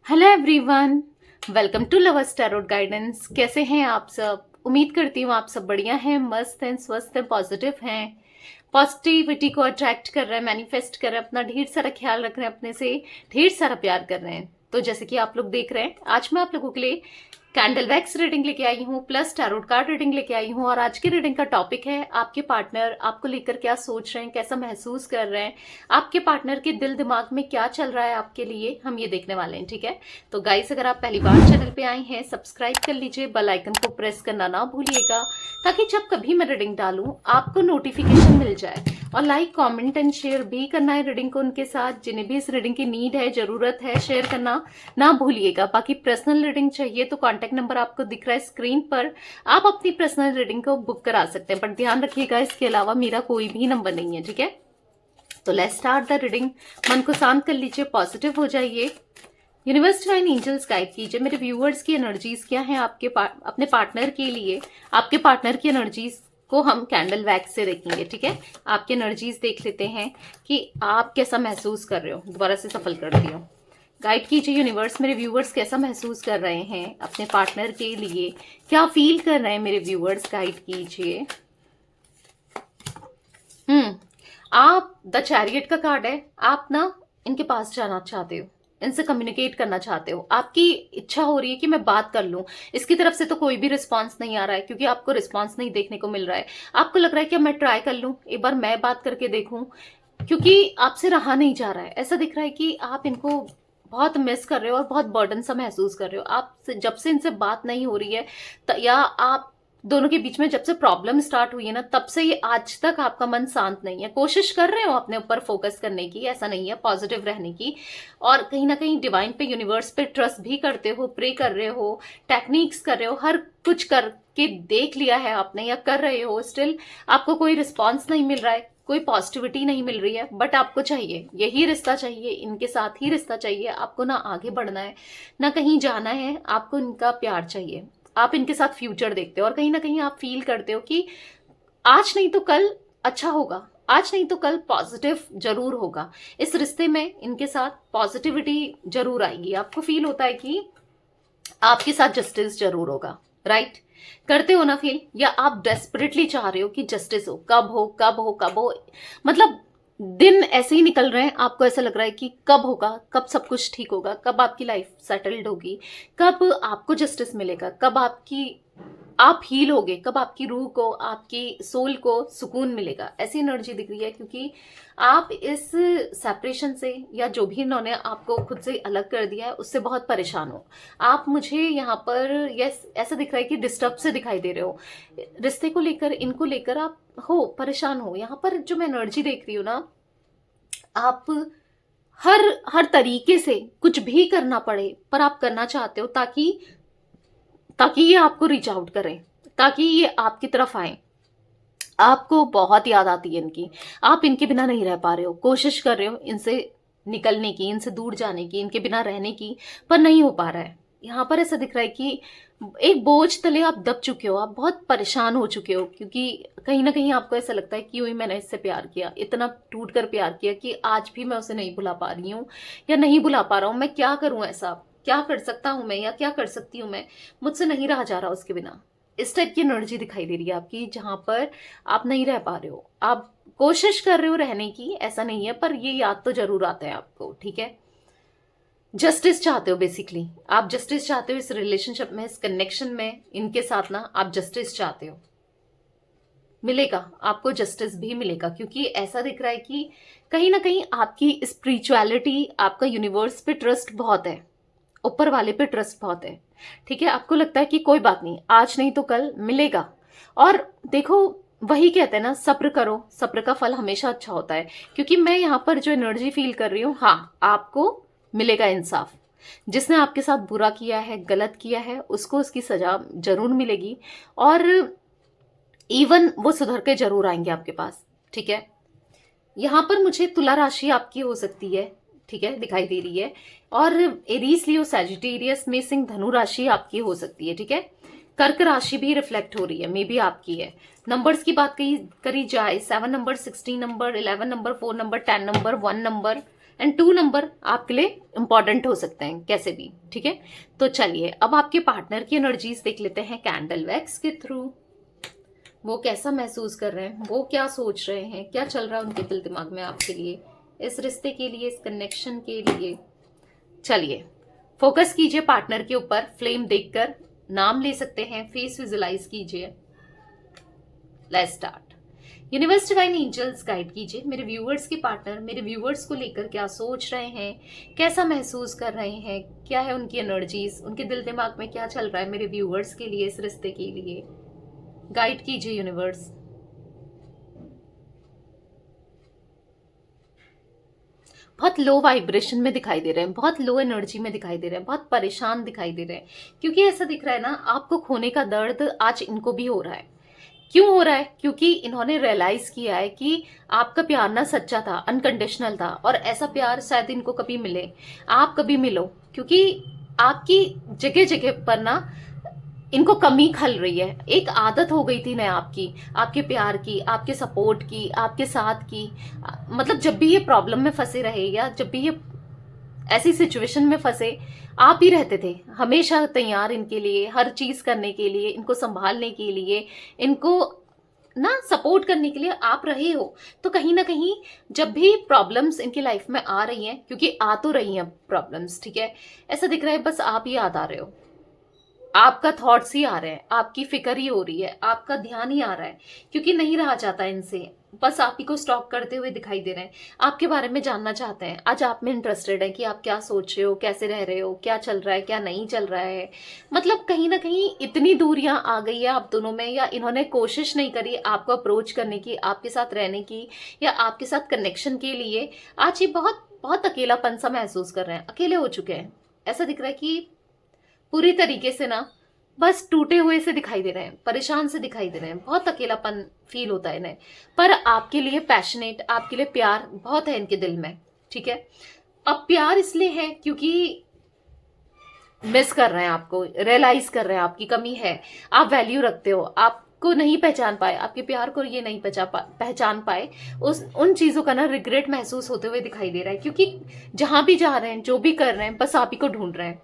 Hello everyone, welcome to lovers tarot guidance. कैसे हैं आप सब? उम्मीद करती हूँ आप सब बढ़िया हैं, मस्त हैं, स्वस्थ हैं, पॉजिटिव हैं, पॉजिटिविटी को अट्रैक्ट कर रहे हैं, मैनिफेस्ट कर रहे हैं, अपना ढेर सारा ख्याल रख रहे हैं, अपने से ढेर सारा प्यार कर रहे हैं। तो जैसे कि आप लोग देख रहे हैं, आज मैं आप लोगों के लिए कैंडल वैक्स रीडिंग लेके आई हूँ, प्लस टैरोट कार्ड रीडिंग लेके आई हूँ। और आज की रीडिंग का टॉपिक है आपके पार्टनर आपको लेकर क्या सोच रहे हैं, कैसा महसूस कर रहे हैं, आपके पार्टनर के दिल दिमाग में क्या चल रहा है आपके लिए, हम ये देखने वाले हैं। ठीक है, तो गाइस अगर आप पहली बार चैनल पे आए हैं, सब्सक्राइब कर लीजिए, बेल आइकन को प्रेस करना ना भूलिएगा, ताकि जब कभी मैं रीडिंग डालूं आपको नोटिफिकेशन मिल जाए। और लाइक, कमेंट एंड शेयर भी करना है रीडिंग को उनके साथ जिन्हें भी इस रीडिंग की नीड है, जरूरत है, शेयर करना ना भूलिएगा। बाकी पर्सनल रीडिंग चाहिए तो कॉन्टेक्ट नंबर आपको दिख रहा है स्क्रीन पर, आप अपनी पर्सनल रीडिंग को बुक करा सकते हैं। बट ध्यान रखिएगा, इसके अलावा मेरा कोई भी नंबर नहीं है। ठीक है, तो लेट्स स्टार्ट द रीडिंग। मन को शांत कर लीजिए, पॉजिटिव हो जाइए। यूनिवर्स डिवाइन एंजल्स गाइड कीजिए मेरे व्यूअर्स की एनर्जीज क्या है अपने पार्टनर के लिए। आपके पार्टनर की एनर्जीज को हम कैंडल वैक्स से देखेंगे। ठीक है, आपकी एनर्जीज देख लेते हैं कि आप कैसा महसूस कर रहे हो। दोबारा से सफल कर दियो। गाइड कीजिए यूनिवर्स, मेरे व्यूअर्स कैसा महसूस कर रहे हैं अपने पार्टनर के लिए, क्या फील कर रहे हैं मेरे व्यूअर्स, गाइड कीजिए। आप द चैरियट का कार्ड है। आप ना इनके पास जाना चाहते हो, इनसे कम्युनिकेट करना चाहते हो, आपकी इच्छा हो रही है कि मैं बात कर लूं। इसकी तरफ से तो कोई भी रिस्पांस नहीं आ रहा है, क्योंकि आपको रिस्पांस नहीं देखने को मिल रहा है। आपको लग रहा है कि मैं ट्राई कर लूं, एक बार मैं बात करके देखूं, क्योंकि आपसे रहा नहीं जा रहा है। ऐसा दिख रहा है कि आप इनको बहुत मिस कर रहे हो और बहुत बर्डन सा महसूस कर रहे हो। आप जब से इनसे बात नहीं हो रही है या आप दोनों के बीच में जब से प्रॉब्लम स्टार्ट हुई है ना, तब से ये आज तक आपका मन शांत नहीं है। कोशिश कर रहे हो अपने ऊपर फोकस करने की, ऐसा नहीं है, पॉजिटिव रहने की, और कहीं ना कहीं डिवाइन पे, यूनिवर्स पे ट्रस्ट भी करते हो, प्रे कर रहे हो, टेक्निक्स कर रहे हो, हर कुछ करके देख लिया है आपने या कर रहे हो। स्टिल आपको कोई रिस्पॉन्स नहीं मिल रहा है, कोई पॉजिटिविटी नहीं मिल रही है। बट आपको चाहिए, यही रिश्ता चाहिए, इनके साथ ही रिश्ता चाहिए। आपको ना आगे बढ़ना है, ना कहीं जाना है, आपको इनका प्यार चाहिए। आप इनके साथ फ्यूचर देखते हो और कहीं ना कहीं आप फील करते हो कि आज नहीं तो कल अच्छा होगा, आज नहीं तो कल पॉजिटिव जरूर होगा। इस रिश्ते में इनके साथ पॉजिटिविटी जरूर आएगी। आपको फील होता है कि आपके साथ जस्टिस जरूर होगा। राइट, करते हो ना फील? या आप डेस्परेटली चाह रहे हो कि जस्टिस हो, कब हो, कब हो, कब हो। मतलब दिन ऐसे ही निकल रहे हैं, आपको ऐसा लग रहा है कि कब होगा, कब सब कुछ ठीक होगा, कब आपकी लाइफ सेटल्ड होगी, कब आपको जस्टिस मिलेगा, कब आप हील होगे, कब आपकी रूह को, आपकी सोल को सुकून मिलेगा। ऐसी एनर्जी दिख रही है, क्योंकि आप इस सेपरेशन से या जो भी इन्होंने आपको खुद से अलग कर दिया है उससे बहुत परेशान हो आप। मुझे यहाँ पर यस ऐसा दिख रहा है कि डिस्टर्ब से दिखाई दे रहे हो रिश्ते को लेकर, इनको लेकर आप हो परेशान हो। यहाँ पर जो मैं एनर्जी देख रही हूँ ना, आप हर हर तरीके से कुछ भी करना पड़े पर आप करना चाहते हो, ताकि ताकि ये आपको रीच आउट करें, ताकि ये आपकी तरफ आए। आपको बहुत याद आती है इनकी, आप इनके बिना नहीं रह पा रहे हो, कोशिश कर रहे हो इनसे निकलने की, इनसे दूर जाने की, इनके बिना रहने की, पर नहीं हो पा रहा है। यहाँ पर ऐसा दिख रहा है कि एक बोझ तले आप दब चुके हो, आप बहुत परेशान हो चुके हो, क्योंकि कहीं ना कहीं आपको ऐसा लगता है कि ही मैंने इससे प्यार किया, इतना टूट कर प्यार किया कि आज भी मैं उसे नहीं भुला पा रही हूँ या नहीं भुला पा रहा हूँ। मैं क्या करूं, ऐसा क्या कर सकता हूं मैं या क्या कर सकती हूँ मैं, मुझसे नहीं रहा जा रहा उसके बिना। इस टाइप की एनर्जी दिखाई दे रही है आपकी, जहां पर आप नहीं रह पा रहे हो। आप कोशिश कर रहे हो रहने की, ऐसा नहीं है, पर ये याद तो जरूर आता है आपको। ठीक है, जस्टिस चाहते हो, बेसिकली आप जस्टिस चाहते हो इस रिलेशनशिप में, इस कनेक्शन में, इनके साथ ना आप जस्टिस चाहते हो। मिलेगा आपको, जस्टिस भी मिलेगा, क्योंकि ऐसा दिख रहा है कि कहीं ना कहीं आपकी स्पिरिचुअलिटी, आपका यूनिवर्स पे ट्रस्ट बहुत है, ऊपर वाले पे ट्रस्ट बहुत है। ठीक है, आपको लगता है कि कोई बात नहीं, आज नहीं तो कल मिलेगा। और देखो, वही कहते हैं ना, सब्र करो, सब्र का फल हमेशा अच्छा होता है। क्योंकि मैं यहाँ पर जो एनर्जी फील कर रही हूँ, हाँ, आपको मिलेगा इंसाफ। जिसने आपके साथ बुरा किया है, गलत किया है, उसको उसकी सजा जरूर मिलेगी, और इवन वो सुधर के जरूर आएंगे आपके पास। ठीक है, यहाँ पर मुझे तुला राशि आपकी हो सकती है, ठीक है, दिखाई दे रही है, और एरीज, लियो, सैजिटेरियस में सिंह, धनु राशि आपकी हो सकती है। ठीक है, कर्क राशि भी रिफ्लेक्ट हो रही है, मे बी आपकी है। नंबर्स की बात करी जाए, 7 number, 16 number, 11 number, 4 number, 10 number, 1 number, and 2 number आपके लिए इंपॉर्टेंट हो सकते हैं कैसे भी, ठीक है। तो चलिए अब आपके पार्टनर की एनर्जीज देख लेते हैं कैंडल वैक्स के थ्रू। वो कैसा महसूस कर रहे हैं, वो क्या सोच रहे हैं, क्या चल रहा है उनके दिल दिमाग में आपके लिए, इस रिश्ते के लिए, इस कनेक्शन के लिए। चलिए फोकस कीजिए पार्टनर के ऊपर, फ्लेम देखकर नाम ले सकते हैं, फेस विजुलाइज कीजिए। Let's start. Universe divine angels guide कीजिए मेरे व्यूअर्स के पार्टनर मेरे व्यूअर्स को लेकर क्या सोच रहे हैं, कैसा महसूस कर रहे हैं, क्या है उनकी एनर्जीज, उनके दिल दिमाग में क्या चल रहा है मेरे व्यूअर्स के लिए, इस रिश्ते के लिए। गाइड कीजिए यूनिवर्स। बहुत लो वाइब्रेशन में दिखाई दे रहे हैं, बहुत लो एनर्जी में दिखाई दे रहे हैं, बहुत परेशान दिखाई दे रहे हैं, क्योंकि ऐसा दिख रहा है ना आपको खोने का दर्द आज इनको भी हो रहा है। क्यों हो रहा है? क्योंकि इन्होंने रियलाइज किया है कि आपका प्यार ना सच्चा था, अनकंडीशनल था, और ऐसा प्यार शायद इनको कभी मिले, आप कभी मिलो, क्योंकि आपकी जगह जगह पर ना इनको कमी खल रही है। एक आदत हो गई थी ना आपकी, आपके प्यार की, आपके सपोर्ट की, आपके साथ की। मतलब जब भी ये प्रॉब्लम में फंसे रहे या जब भी ये ऐसी सिचुएशन में फंसे, आप ही रहते थे हमेशा तैयार इनके लिए, हर चीज करने के लिए, इनको संभालने के लिए, इनको ना सपोर्ट करने के लिए आप रहे हो। तो कहीं ना कहीं जब भी प्रॉब्लम्स इनकी लाइफ में आ रही हैं, क्योंकि आ तो रही हैं प्रॉब्लम्स, ठीक है, ऐसा दिख रहा है बस आप ही याद आ रहे हो, आपका थॉट्स ही आ रहे हैं, आपकी फिक्र ही हो रही है, आपका ध्यान ही आ रहा है, क्योंकि नहीं रहा जाता इनसे, बस आप ही को स्टॉक करते हुए दिखाई दे रहे हैं, आपके बारे में जानना चाहते हैं, आज आप में इंटरेस्टेड है कि आप क्या सोच रहे हो, कैसे रह रहे हो, क्या चल रहा है, क्या नहीं चल रहा है। मतलब कहीं ना कहीं इतनी दूरियां आ गई है आप दोनों में, या इन्होंने कोशिश नहीं करी आपको अप्रोच करने की, आपके साथ रहने की, या आपके साथ कनेक्शन के लिए। आज ये बहुत बहुत अकेलापन सा महसूस कर रहे हैं, अकेले हो चुके हैं। ऐसा दिख रहा है कि पूरी तरीके से ना बस टूटे हुए से दिखाई दे रहे हैं, परेशान से दिखाई दे रहे हैं, बहुत अकेलापन फील होता है इन्हें। पर आपके लिए पैशनेट, आपके लिए प्यार बहुत है इनके दिल में, ठीक है। अब प्यार इसलिए है क्योंकि मिस कर रहे हैं आपको, रियलाइज कर रहे हैं आपकी कमी है, आप वैल्यू रखते हो, आपको नहीं पहचान पाए, आपके प्यार को ये नहीं पहचान पाए, उस उन चीजों का ना रिग्रेट महसूस होते हुए दिखाई दे रहा है। क्योंकि जहां भी जा रहे हैं, जो भी कर रहे हैं, बस आप ही को ढूंढ रहे हैं,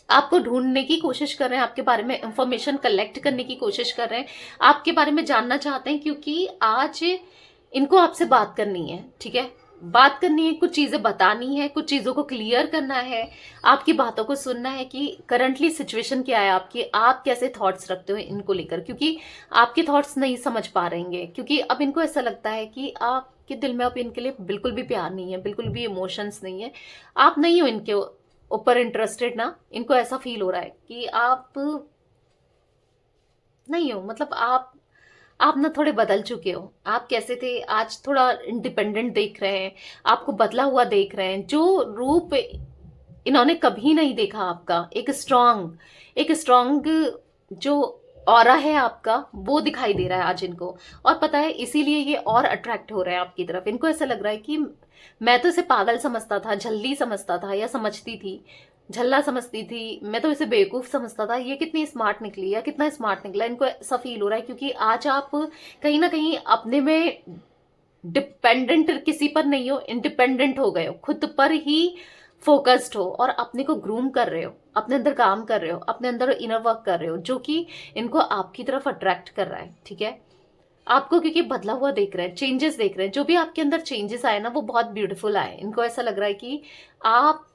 आपको ढूंढने की कोशिश कर रहे हैं, आपके बारे में इंफॉर्मेशन कलेक्ट करने की कोशिश कर रहे हैं, आपके बारे में जानना चाहते हैं, क्योंकि आज इनको आपसे बात करनी है, ठीक है, बात करनी है, कुछ चीजें बतानी है, कुछ चीजों को क्लियर करना है, आपकी बातों को सुनना है कि करंटली सिचुएशन क्या है आपकी, आप कैसे थॉट्स रखते हो इनको लेकर, क्योंकि आपके थॉट्स नहीं समझ पा रहेंगे, क्योंकि अब इनको ऐसा लगता है कि आपके दिल में अब इनके लिए बिल्कुल भी प्यार नहीं है, बिल्कुल भी इमोशंस नहीं है, आप नहीं हो इनके ऊपर इंटरेस्टेड ना। इनको ऐसा फील हो रहा है कि आप नहीं हो, मतलब आप ना थोड़े बदल चुके हो, आप कैसे थे आज थोड़ा इंडिपेंडेंट देख रहे हैं, आपको बदला हुआ देख रहे हैं, जो रूप इन्होंने कभी नहीं देखा आपका, एक स्ट्रांग जो ऑरा है आपका, वो दिखाई दे रहा है आज इनको। और पता है इसीलिए ये और अट्रैक्ट हो रहे हैं आपकी तरफ। इनको ऐसा लग रहा है कि मैं तो इसे पागल समझता था, झल्ली समझता था, या समझती थी, झल्ला समझती थी, मैं तो इसे बेवकूफ समझता था, ये कितनी स्मार्ट निकली या कितना स्मार्ट निकला। इनको ऐसा फील हो रहा है क्योंकि आज आप कहीं ना कहीं अपने में डिपेंडेंट किसी पर नहीं हो, इंडिपेंडेंट हो गए हो, खुद पर ही फोकस्ड हो, और अपने को ग्रूम कर रहे हो, अपने अंदर काम कर रहे हो, अपने अंदर इनर वर्क कर रहे हो, जो कि इनको आपकी तरफ अट्रैक्ट कर रहा है, ठीक है। आपको क्योंकि बदला हुआ देख रहे हैं, चेंजेस देख रहे हैं, जो भी आपके अंदर चेंजेस आए ना वो बहुत ब्यूटीफुल आए। इनको ऐसा लग रहा है कि आप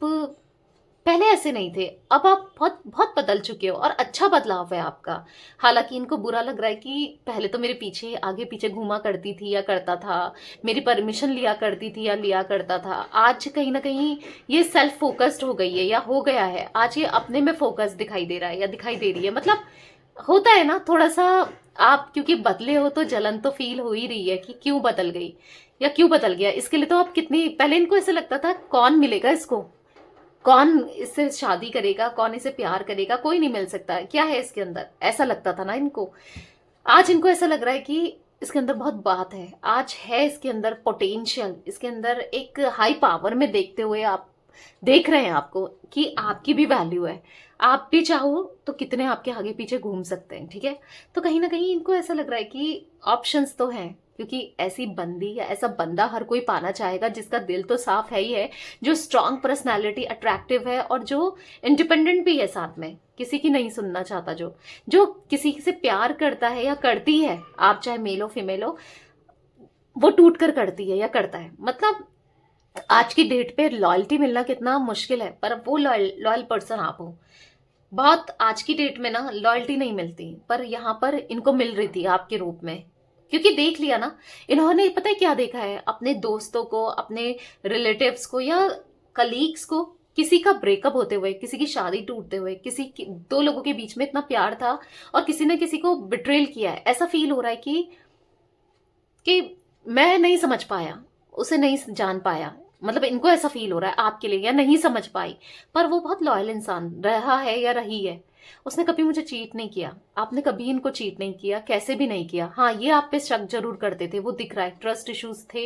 पहले ऐसे नहीं थे, अब आप बहुत बहुत बदल चुके हो, और अच्छा बदलाव है आपका। हालांकि इनको बुरा लग रहा है कि पहले तो मेरे पीछे आगे पीछे घूमा करती थी या करता था, मेरी परमिशन लिया करती थी या लिया करता था, आज कहीं ना कहीं ये सेल्फ फोकस्ड हो गई है या हो गया है, आज ये अपने में फोकस दिखाई दे रहा है या दिखाई दे रही है। मतलब होता है ना थोड़ा सा, आप क्योंकि बदले हो तो जलन तो फील हो ही रही है कि क्यों बदल गई या क्यों बदल गया। इसके लिए तो आप कितनी पहले, इनको ऐसा लगता था कौन मिलेगा इसको, कौन इससे शादी करेगा, कौन इसे प्यार करेगा, कोई नहीं मिल सकता है, क्या है इसके अंदर, ऐसा लगता था ना इनको। आज इनको ऐसा लग रहा है कि इसके अंदर बहुत बात है, आज है इसके अंदर पोटेंशियल, इसके अंदर एक हाई पावर में देखते हुए आप देख रहे हैं आपको कि आपकी भी वैल्यू है, आप भी चाहो तो कितने आपके आगे पीछे घूम सकते हैं, ठीक है। तो कहीं ना कहीं इनको ऐसा लग रहा है कि ऑप्शंस तो हैं, क्योंकि ऐसी बंदी या ऐसा बंदा हर कोई पाना चाहेगा जिसका दिल तो साफ है ही है, जो स्ट्रांग पर्सनालिटी, अट्रैक्टिव है और जो इंडिपेंडेंट भी है, साथ में किसी की नहीं सुनना चाहता, जो किसी से प्यार करता है या करती है, आप चाहे मेल हो फीमेल हो, वो टूट कर करती है या करता है। मतलब आज की डेट पे लॉयल्टी मिलना कितना मुश्किल है, पर वो लॉयल पर्सन आप हो। बहुत आज की डेट में ना लॉयल्टी नहीं मिलती, पर यहाँ पर इनको मिल रही थी आपके रूप में। क्योंकि देख लिया ना इन्होंने, पता है क्या देखा है, अपने दोस्तों को, अपने रिलेटिव्स को या कलीग्स को, किसी का ब्रेकअप होते हुए, किसी की शादी टूटते हुए, दो लोगों के बीच में इतना प्यार था और किसी ने किसी को बिट्रेल किया है। ऐसा फील हो रहा है कि मैं नहीं समझ पाया, उसे नहीं जान पाया। मतलब इनको ऐसा फील हो रहा है आपके लिए, या नहीं समझ पाई। पर वो बहुत लॉयल इंसान रहा है या रही है। उसने कभी मुझे चीट नहीं किया, आपने कभी इनको चीट नहीं किया, कैसे भी नहीं किया। हाँ, ये आप पे शक जरूर करते थे, वो दिख रहा है, ट्रस्ट इश्यूज थे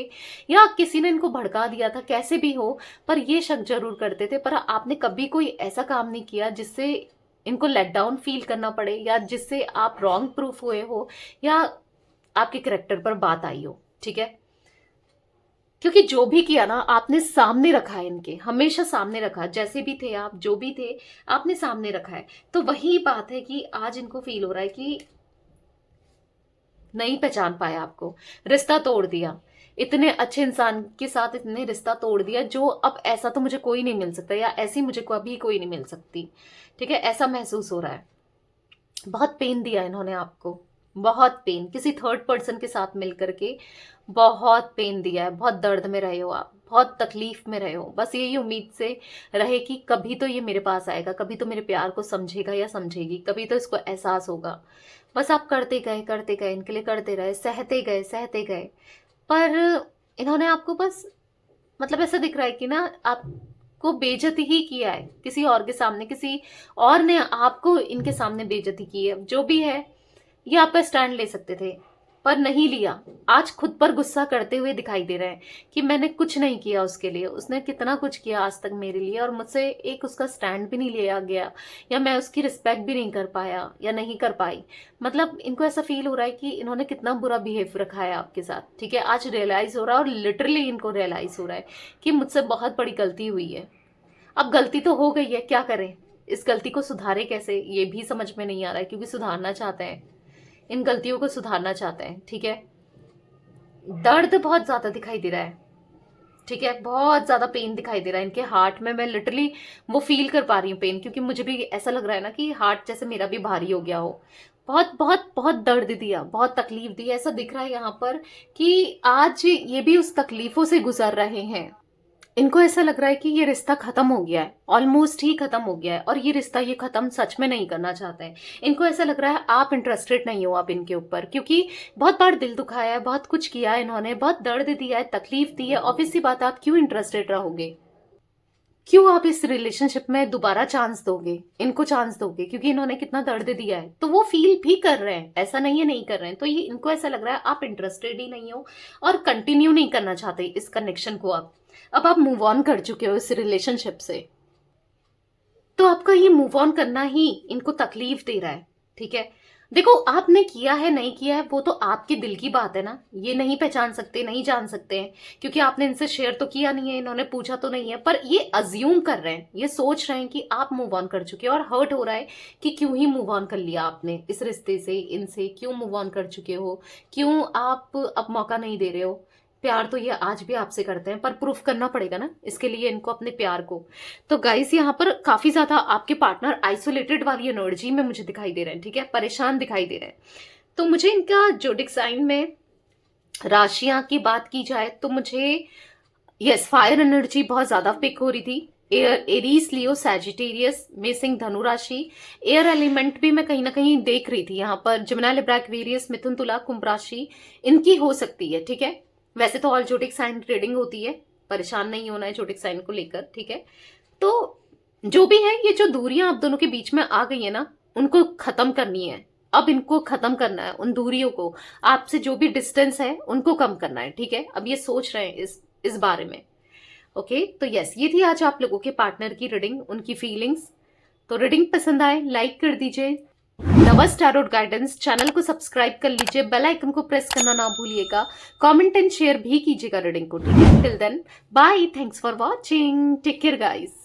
या किसी ने इनको भड़का दिया था, कैसे भी हो, पर ये शक जरूर करते थे। पर आपने कभी कोई ऐसा काम नहीं किया जिससे इनको लेट डाउन फील करना पड़े, या जिससे आप रॉन्ग प्रूफ हुए हो, या आपके करेक्टर पर बात आई हो। ठीक है, क्योंकि जो भी किया ना आपने सामने रखा है, इनके हमेशा सामने रखा, जैसे भी थे आप, जो भी थे आपने सामने रखा है। तो वही बात है कि आज इनको फील हो रहा है कि नहीं पहचान पाया आपको, रिश्ता तोड़ दिया, इतने अच्छे इंसान के साथ इतने रिश्ता तोड़ दिया, जो अब ऐसा तो मुझे कोई नहीं मिल सकता, या ऐसी मुझे कभी कोई नहीं मिल सकती। ठीक है, ऐसा महसूस हो रहा है। बहुत पेन दिया इन्होंने आपको, बहुत पेन, किसी थर्ड पर्सन के साथ मिलकर के बहुत पेन दिया है। बहुत दर्द में रहे हो आप, बहुत तकलीफ में रहे हो। बस यही उम्मीद से रहे कि कभी तो ये मेरे पास आएगा, कभी तो मेरे प्यार को समझेगा या समझेगी, कभी तो इसको एहसास होगा। बस आप करते गए, इनके लिए करते रहे, सहते गए। पर इन्होंने आपको बस, मतलब ऐसा दिख रहा है कि ना आपको बेइज्जती ही किया है किसी और के सामने, किसी और ने आपको इनके सामने बेइज्जती की है। जो भी है, ये आपका स्टैंड ले सकते थे पर नहीं लिया। आज खुद पर गुस्सा करते हुए दिखाई दे रहे हैं कि मैंने कुछ नहीं किया उसके लिए, उसने कितना कुछ किया आज तक मेरे लिए और मुझसे एक उसका स्टैंड भी नहीं लिया गया, या मैं उसकी रिस्पेक्ट भी नहीं कर पाया या नहीं कर पाई। मतलब इनको ऐसा फील हो रहा है कि इन्होंने कितना बुरा बिहेव रखा है आपके साथ। ठीक है, आज रियलाइज हो रहा है, और लिटरली इनको रियलाइज हो रहा है कि मुझसे बहुत बड़ी गलती हुई है। अब गलती तो हो गई है, क्या करें, इस गलती को सुधारे कैसे, ये भी समझ में नहीं आ रहा है, क्योंकि सुधारना चाहते हैं, इन गलतियों को सुधारना चाहते हैं। ठीक है, दर्द बहुत ज्यादा दिखाई दे रहा है। ठीक है, बहुत ज्यादा पेन दिखाई दे रहा है इनके हार्ट में। मैं लिटरली वो फील कर पा रही हूँ पेन, क्योंकि मुझे भी ऐसा लग रहा है ना कि हार्ट जैसे मेरा भी भारी हो गया हो। बहुत बहुत बहुत दर्द दिया, बहुत तकलीफ दी। ऐसा दिख रहा है यहाँ पर कि आज ये भी उस तकलीफों से गुजर रहे हैं। इनको ऐसा लग रहा है कि ये रिश्ता खत्म हो गया है, ऑलमोस्ट ही खत्म हो गया है, और ये रिश्ता ये खत्म सच में नहीं करना चाहते हैं। इनको ऐसा लग रहा है आप इंटरेस्टेड नहीं हो आप इनके ऊपर, क्योंकि बहुत बार दिल दुखाया है, बहुत कुछ किया है इन्होंने, बहुत दर्द दिया है, तकलीफ दी है। ऑब्वियस सी बात, आप क्यों इंटरेस्टेड रहोगे, क्यों आप इस रिलेशनशिप में दोबारा चांस दोगे, इनको चांस दोगे, क्योंकि इन्होंने कितना दर्द दिया है। तो वो फील भी कर रहे हैं, ऐसा नहीं है नहीं कर रहे हैं। तो ये इनको ऐसा लग रहा है आप इंटरेस्टेड ही नहीं हो और कंटिन्यू नहीं करना चाहते इस कनेक्शन को। अब आप मूव ऑन कर चुके हो इस रिलेशनशिप से, तो आपका ये मूव ऑन करना ही इनको तकलीफ दे रहा है। ठीक है, देखो आपने किया है नहीं किया है वो तो आपके दिल की बात है ना, ये नहीं पहचान सकते, नहीं जान सकते हैं, क्योंकि आपने इनसे शेयर तो किया नहीं है, इन्होंने पूछा तो नहीं है। पर ये अज्यूम कर रहे हैं, ये सोच रहे हैं कि आप मूव ऑन कर चुके हो, और हर्ट हो रहा है कि क्यों ही मूव ऑन कर लिया आपने इस रिश्ते से, इनसे क्यों मूव ऑन कर चुके हो, क्यों आप अब मौका नहीं दे रहे हो। प्यार तो ये आज भी आपसे करते हैं, पर प्रूफ करना पड़ेगा ना इसके लिए इनको अपने प्यार को। तो गाइस यहाँ पर काफी ज्यादा आपके पार्टनर आइसोलेटेड वाली एनर्जी में मुझे दिखाई दे रहे हैं। ठीक है, परेशान दिखाई दे रहे हैं। तो मुझे इनका जोडिक साइन में राशियां की बात की जाए तो मुझे यस फायर एनर्जी बहुत ज्यादा पिक हो रही थी। एयर, एरीज, लियो, सैजिटेरियस, मेसिंग, धनु राशि। एयर एलिमेंट भी मैं कहीं ना कहीं देख रही थी यहाँ पर, जिमिनी, लिब्रा, एक्वेरियस, मिथुन, तुला, कुंभ राशि इनकी हो सकती है। ठीक है, वैसे तो ऑल जोडिक साइन ट्रेडिंग होती है, परेशान नहीं होना है जोडिक साइन को लेकर। ठीक है, तो जो भी है, ये जो दूरियां आप दोनों के बीच में आ गई है ना, उनको खत्म करनी है। अब इनको खत्म करना है, उन दूरियों को, आपसे जो भी डिस्टेंस है उनको कम करना है। ठीक है, अब ये सोच रहे हैं इस बारे में। ओके, तो यस, ये थी आज आप लोगों के पार्टनर की रीडिंग, उनकी फीलिंग्स। तो रीडिंग पसंद आए लाइक कर दीजिए, नवस टैरोट गाइडेंस चैनल को सब्सक्राइब कर लीजिए, बेल आइकन को प्रेस करना ना भूलिएगा, कमेंट एंड शेयर भी कीजिएगा रीडिंग को, ठीक है? Till then bye, thanks for watching, take care guys.